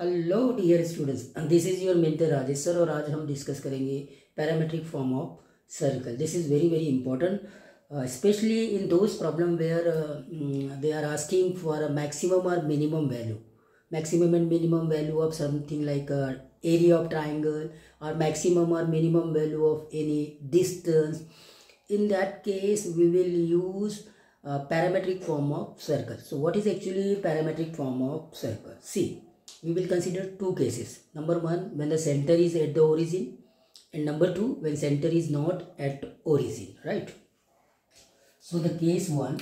Hello dear students, this is your mentor Rajesh sir और आज हम डिस्कस करेंगे parametric form of circle. This is very very important, especially in those problem where they are asking for a maximum or minimum value, maximum and minimum value of something like area of triangle or maximum or minimum value of any distance. In that case we will use parametric form of circle. So what is actually parametric form of circle? See, we will consider two cases. Number one, when the center is at the origin, and number two, when center is not at origin, right? So the case one,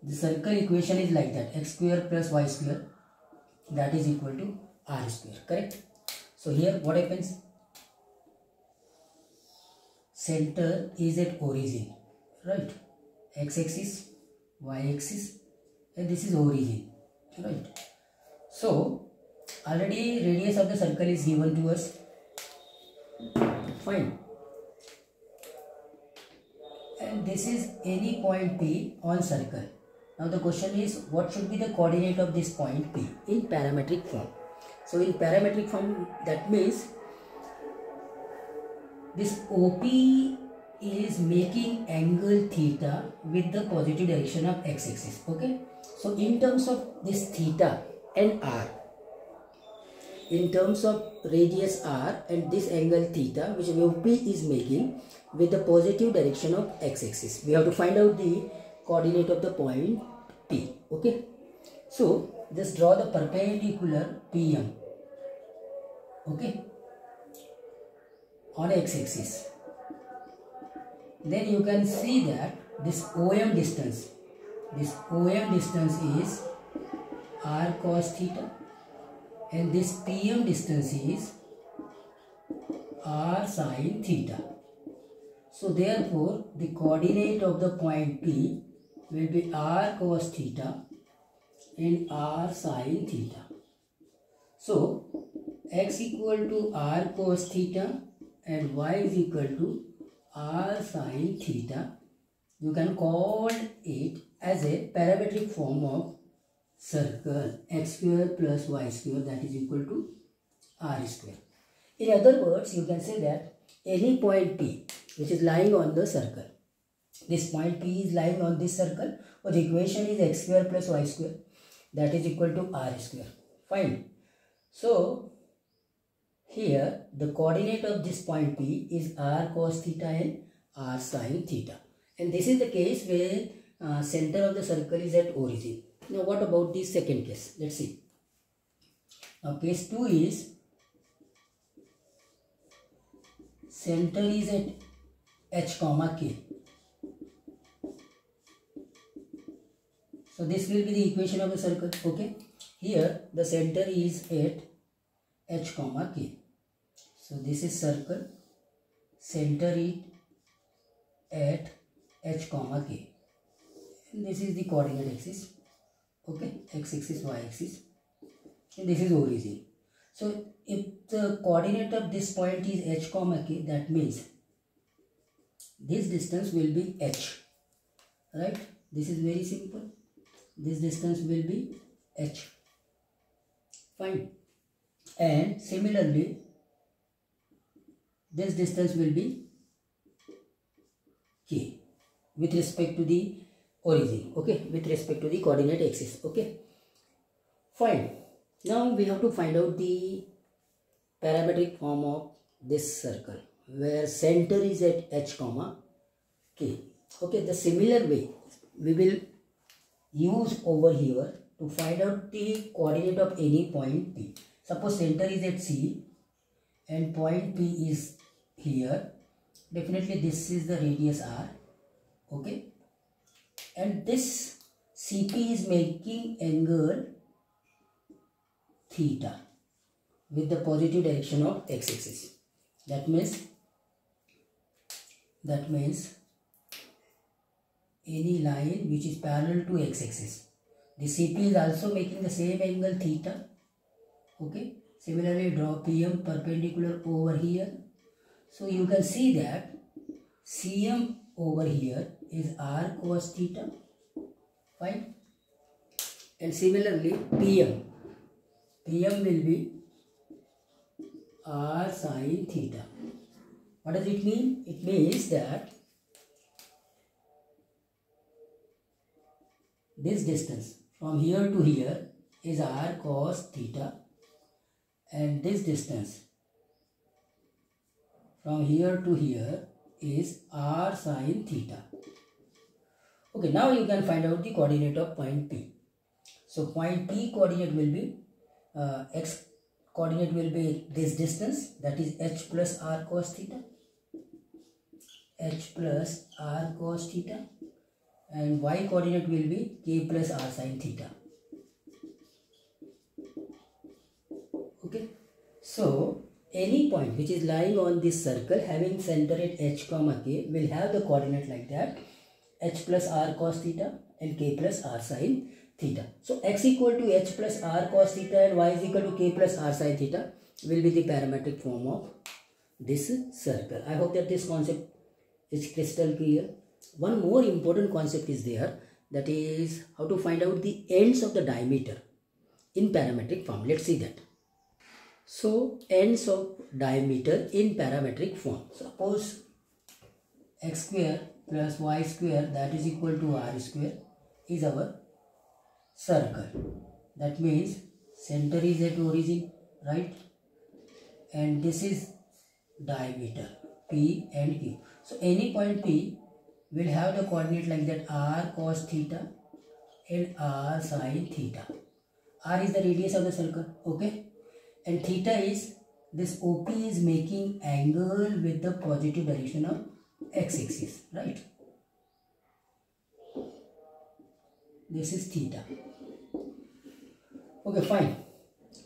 the circle equation is like that: x square plus y square, that is equal to r square, correct? So here what happens? Center is at origin, right? X axis, y axis, and this is origin, right? So already radius of the circle is given to us. Fine. And this is any point P on circle. Now the question is, what should be the coordinate of this point P in parametric form? So in parametric form, that means this OP is making angle theta with the positive direction of x-axis. Okay. So in terms of this theta and r, in terms of radius r and this angle theta which OP is making with the positive direction of x-axis, we have to find out the coordinate of the point P. Okay. So just draw the perpendicular PM, okay, on x-axis. Then you can see that this OM distance is r cos theta, and this PM distance is r sin theta. So therefore the coordinate of the point P will be r cos theta and r sin theta. So x equal to r cos theta and y is equal to r sin theta. You can call it as a parametric form of circle: x square plus y square, that is equal to r square. In other words, you can say that any point P which is lying on the circle, this point P is lying on this circle, or the equation is x square plus y square, that is equal to r square. Fine. So here the coordinate of this point P is r cos theta and r sin theta, and this is the case where center of the circle is at origin. Now what about the second case? Let's see. Now case 2 is center is at h comma k. So this will be the equation of the circle. Okay, here the center is at h comma k. So this is circle, center is at h comma k, and this is the coordinate axis. Okay, x axis, y axis, and this is origin. So if the coordinate of this point is h comma k, that means this distance will be h, right? This is very simple. This distance will be h. Fine. And similarly this distance will be k with respect to the origin. Okay, with respect to the coordinate axis. Okay, fine. Now we have to find out the parametric form of this circle where center is at h comma k. Okay, the similar way we will use over here to find out the coordinate of any point P. Suppose center is at C and point P is here. Definitely this is the radius r. Okay, and this CP is making angle theta with the positive direction of x-axis. That means any line which is parallel to x-axis, the CP is also making the same angle theta. Okay, similarly draw PM perpendicular over here. So you can see that CM over here is r cos theta. Fine. And similarly PM will be r sin theta. What does it mean? It means that this distance from here to here is r cos theta, and this distance from here to here is r sin theta. Okay, now you can find out the coordinate of point P. So point P coordinate will be x coordinate will be this distance, that is h plus r cos theta, h plus r cos theta, and y coordinate will be k plus r sin theta. Okay, so any point which is lying on this circle having center at h comma k will have the coordinate like that, h plus r cos theta and k plus r sin theta. So x equal to h plus r cos theta and y is equal to k plus r sin theta will be the parametric form of this circle. I hope that this concept is crystal clear. One more important concept is there, that is how to find out the ends of the diameter in parametric form. Let's see that. So ends of diameter in parametric form. Suppose x square plus y square, that is equal to r square, is our circle. That means center is at origin, right? And this is diameter P and Q. So any point P will have the coordinate like that, r cos theta and r sin theta. R is the radius of the circle, okay? And theta is, this OP is making angle with the positive direction of x-axis, right? This is theta. Okay, fine.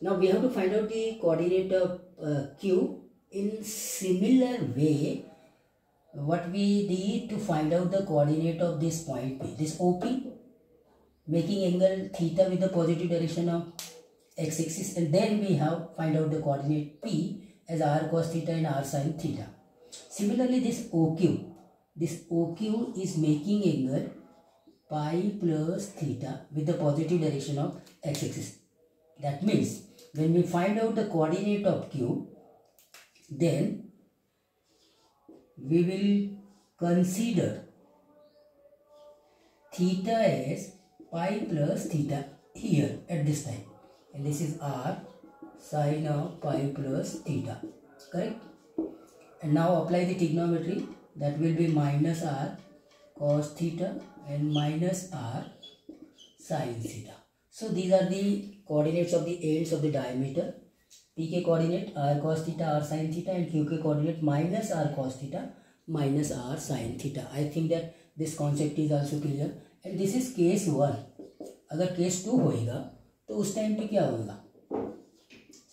Now we have to find out the coordinate of Q. In similar way, what we need to find out the coordinate of this point P, this OP making angle theta with the positive direction of x-axis, and then we have find out the coordinate P as r cos theta and r sin theta. Similarly, this OQ is making angle pi plus theta with the positive direction of x-axis. That means when we find out the coordinate of Q, then we will consider theta as pi plus theta here at this time, and this is r sin of pi plus theta, correct? And now apply the trigonometry, that will be minus r cos theta and minus r sin theta. So these are the coordinates of the ends of the diameter. PK coordinate r cos theta, r sin theta, and QK coordinate minus r cos theta minus r sin theta. I think that this concept is also clear. And this is case 1. अगर case 2 होएगा तो उस time पे क्या होगा?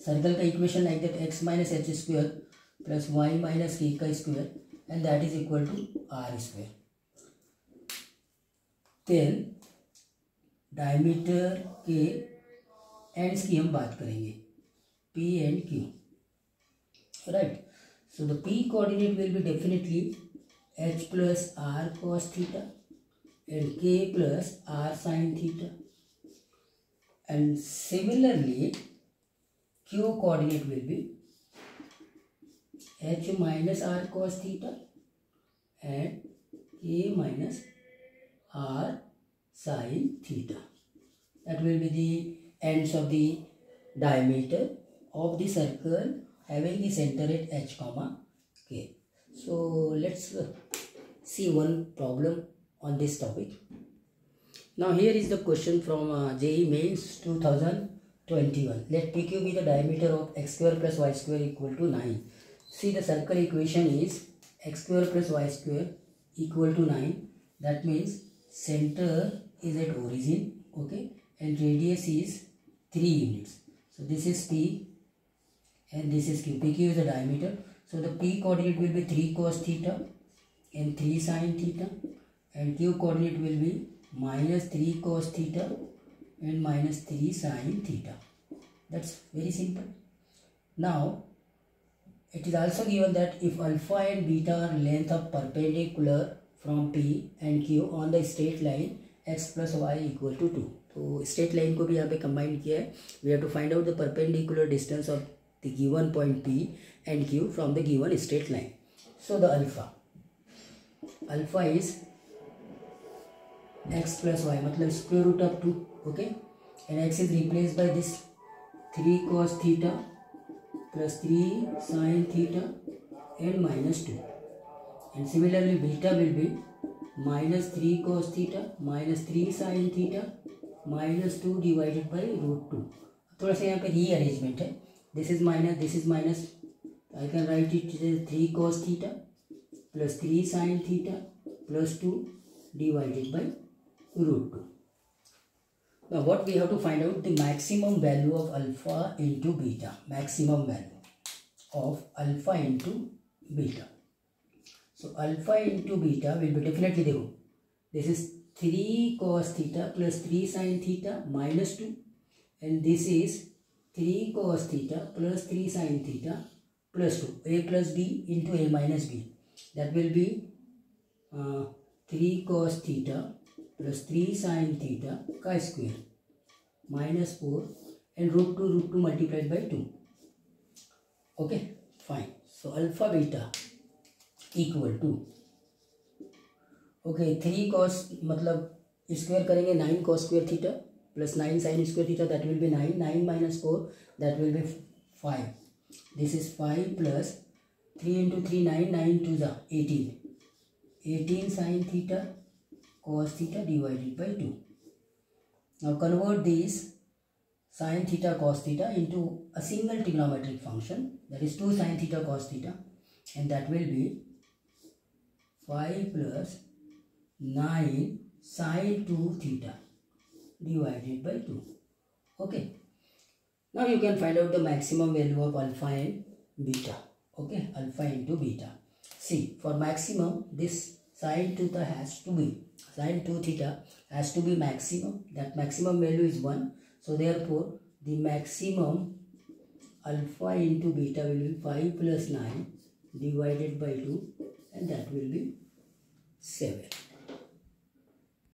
Circle का equation like that x minus H square plus Y minus K का square and that is equal to R square. Then diameter के एंड्स की हम बात करेंगे, P and Q, right? So the P coordinate will be definitely h plus r cos theta and k plus r sin theta, and similarly Q coordinate will be h minus r cos theta and k minus r sin theta. That will be the ends of the diameter of the circle having the center at h comma k. So let's see one problem on this topic. Now here is the question from JEE Mains 2021. Let PQ be the diameter of x square plus y square equal to 9. See, the circle equation is x square plus y square equal to 9. That means center is at origin, okay, and radius is 3 units. So this is P and this is Q. PQ is the diameter. So the P coordinate will be 3 cos theta and 3 sin theta, and Q coordinate will be minus 3 cos theta and minus 3 sin theta. That's very simple. Now it is also given that if alpha and beta are length of perpendicular from P and Q on the straight line x plus y equal to 2. तो straight line को भी यहाँ पे combine किया है. We have to find out the perpendicular distance of the given point P and Q from the given straight line. So the alpha is x plus y, मतलब square root of 2. Okay, and x is replaced by this 3 cos theta plus 3 sin theta and minus 2. And similarly beta will be minus 3 cos theta minus 3 sin theta minus 2 divided by root 2. थोड़ा सा यहाँ पे rearrangement है. This is minus. I can write it 3 cos theta plus 3 sin theta plus 2 divided by root 2. Now what we have to find out the maximum value of alpha into beta. Maximum value of alpha into beta. So alpha into beta will be definitely, देखो, this is 3 cos theta plus 3 sin theta minus 2, and this is 3 cos theta plus 3 sin theta plus 2. A plus b into a minus b. That will be 3 cos theta plus 3 sin theta का square minus 4 and root 2 multiplied by 2. Okay, fine. So alpha beta equal to, okay, 3 cos, मतलब square करेंगे 9 cos square theta plus 9 sin square theta, that will be 9 minus 4, that will be 5. This is 5 plus 3 into 3 9 to the 18 sin theta cos theta divided by 2. Now convert this sin theta cos theta into a single trigonometric function, that is 2 sin theta cos theta, and that will be 5 plus 9 sin 2 theta divided by 2. Okay, now you can find out the maximum value of alpha and beta. Okay, alpha into beta. See, for maximum, this sin 2 theta has to be, sin 2 theta has to be maximum. That maximum value is 1. So therefore the maximum alpha into beta will be 5 plus 9 divided by 2, and that will be 7.